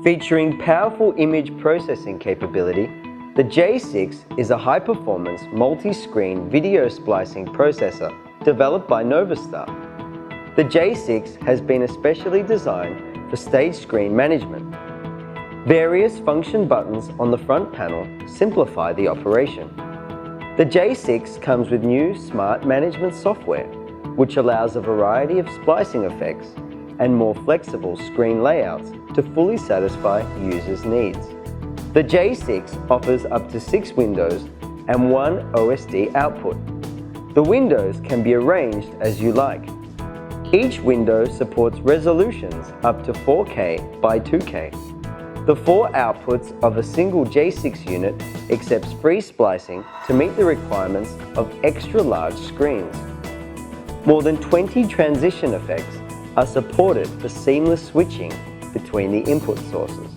Featuring powerful image processing capability, the J6 is a high-performance multi-screen video splicing processor developed by NovaStar. The J6 has been especially designed for stage screen management. Various function buttons on the front panel simplify the operation. The J6 comes with new smart management software, which allows a variety of splicing effects and more flexible screen layouts to fully satisfy users' needs. The J6 offers up to 6 windows and 1 OSD output. The windows can be arranged as you like. Each window supports resolutions up to 4K by 2K. The 4 outputs of a single J6 unit accepts free splicing to meet the requirements of extra-large screens. More than 20 transition effects are supported for seamless switching between the input sources.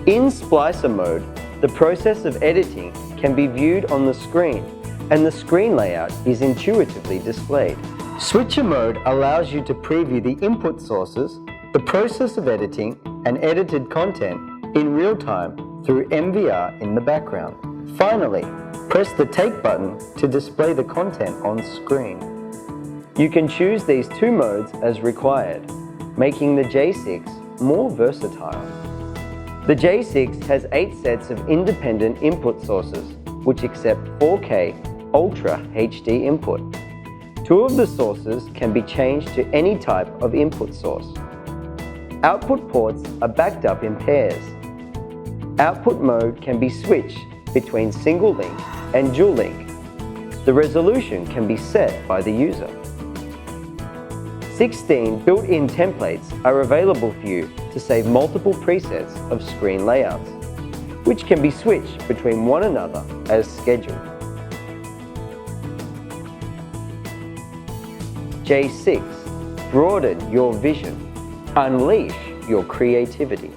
In splicer mode, the process of editing can be viewed on the screen, and the screen layout is intuitively displayed. Switcher mode allows you to preview the input sources, the process of editing, and edited content in real time through MVR in the background. Finally, press the Take button to display the content on screen. You can choose these 2 modes as required, making the J6 more versatile. The J6 has 8 sets of independent input sources, which accept 4K Ultra HD input. 2 of the sources can be changed to any type of input source. Output ports are backed up in pairs. Output mode can be switched between single link and dual link. The resolution can be set by the user. 16 built-in templates are available for you to save multiple presets of screen layouts, which can be switched between one another as scheduled. J6, broaden your vision, unleash your creativity.